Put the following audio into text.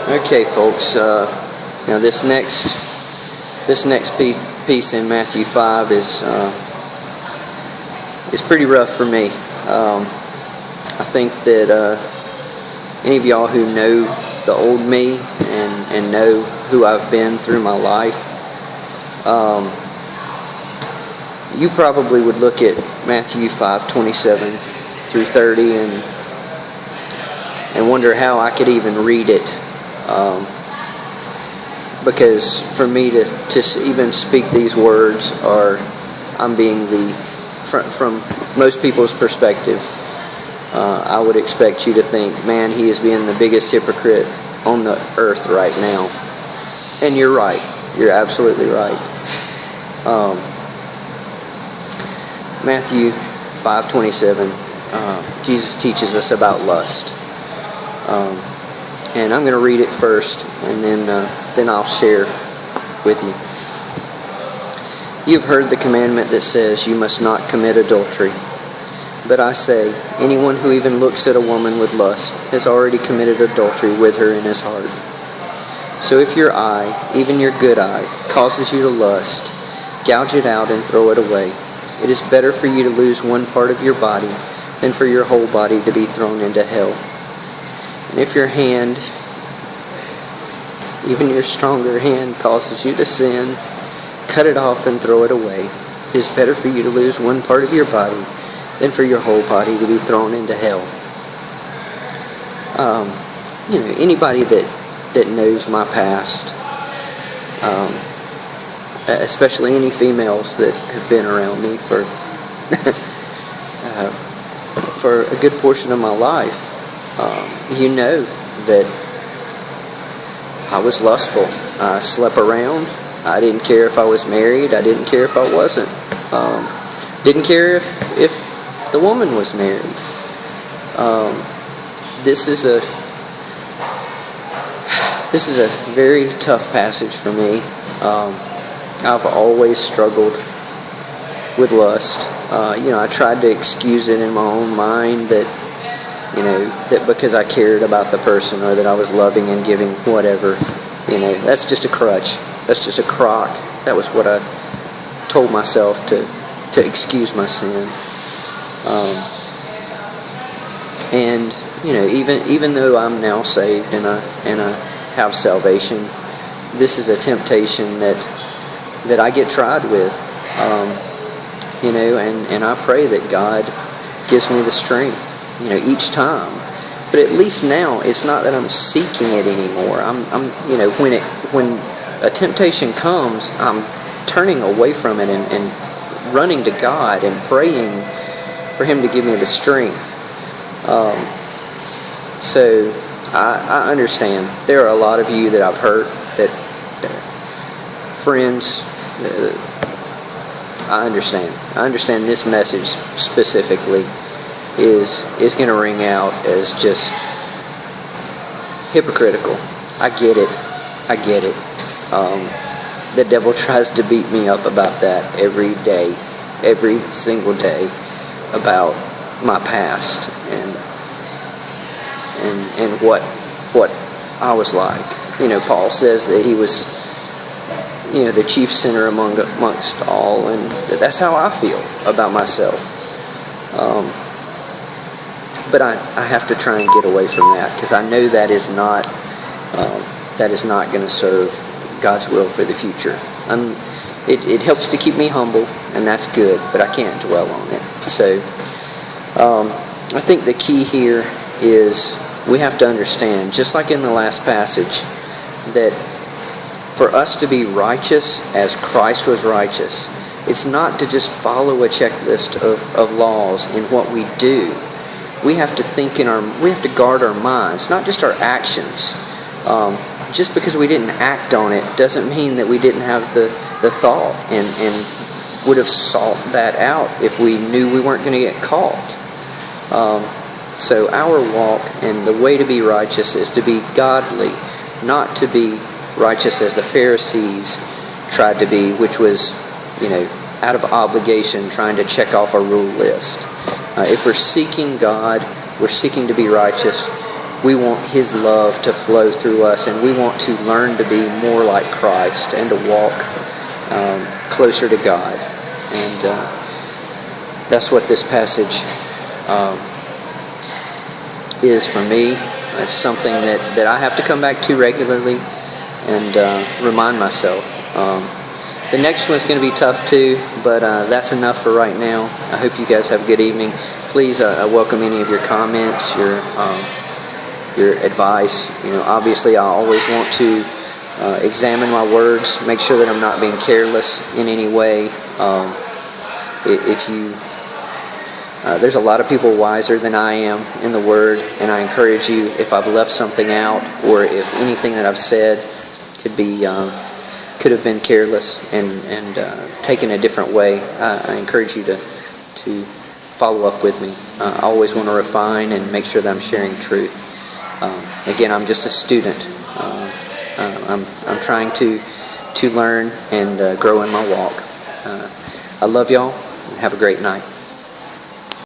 Okay, folks. Now this next piece in Matthew 5 is pretty rough for me. I think that any of y'all who know the old me and know who I've been through my life, you probably would look at Matthew 5:27 through 30 and wonder how I could even read it. Because for me to even speak these words, I'm being from most people's perspective, I would expect you to think, man, he is being the biggest hypocrite on the earth right now. And you're right. You're absolutely right. Matthew 5:27, Jesus teaches us about lust. And I'm going to read it first, and then I'll share with you. You have heard the commandment that says, you must not commit adultery. But I say, anyone who even looks at a woman with lust has already committed adultery with her in his heart. So if your eye, even your good eye, causes you to lust, gouge it out and throw it away. It is better for you to lose one part of your body than for your whole body to be thrown into hell. And if your hand, even your stronger hand, causes you to sin, cut it off and throw it away. It is better for you to lose one part of your body than for your whole body to be thrown into hell. Anybody that knows my past, especially any females that have been around me for a good portion of my life, you know that I was lustful. I slept around. I didn't care if I was married. I didn't care if I wasn't. Didn't care if the woman was married. This is a very tough passage for me. I've always struggled with lust. I tried to excuse it in my own mind that because I cared about the person or that I was loving and giving whatever, that's just a crutch. That's just a crock. That was what I told myself to excuse my sin. And even though I'm now saved and I have salvation, this is a temptation that I get tried with. And I pray that God gives me the strength, each time. But at least now, it's not that I'm seeking it anymore. When a temptation comes, I'm turning away from it and running to God and praying for Him to give me the strength. So I understand. There are a lot of you that I've hurt, that friends. I understand. I understand this message specifically is going to ring out as just hypocritical. I get it. The devil tries to beat me up about that every day, every single day, about my past and what I was like. Paul says that he was the chief sinner amongst all, and that's how I feel about myself. But I have to try and get away from that, because I know that is not going to serve God's will for the future. It helps to keep me humble, and that's good, but I can't dwell on it. So I think the key here is we have to understand, just like in the last passage, that for us to be righteous as Christ was righteous, it's not to just follow a checklist of laws in what we do. We have to we have to guard our minds, not just our actions. Just because we didn't act on it doesn't mean that we didn't have the thought and would have sought that out if we knew we weren't going to get caught. So our walk and the way to be righteous is to be godly, not to be righteous as the Pharisees tried to be, which was, out of obligation, trying to check off a rule list. If we're seeking God, we're seeking to be righteous, We want His love to flow through us, and we want to learn to be more like Christ and to walk closer to God. And that's what this passage is for me. It's something that I have to come back to regularly and remind myself. The next one's going to be tough too, but that's enough for right now. I hope you guys have a good evening. Please, I welcome any of your comments, your advice. Obviously, I always want to examine my words, make sure that I'm not being careless in any way. There's a lot of people wiser than I am in the Word, and I encourage you, if I've left something out or if anything that I've said could have been careless and taken a different way, I encourage you to follow up with me. I always want to refine and make sure that I'm sharing truth. Again, I'm just a student. I'm trying to learn and grow in my walk. I love y'all. Have a great night.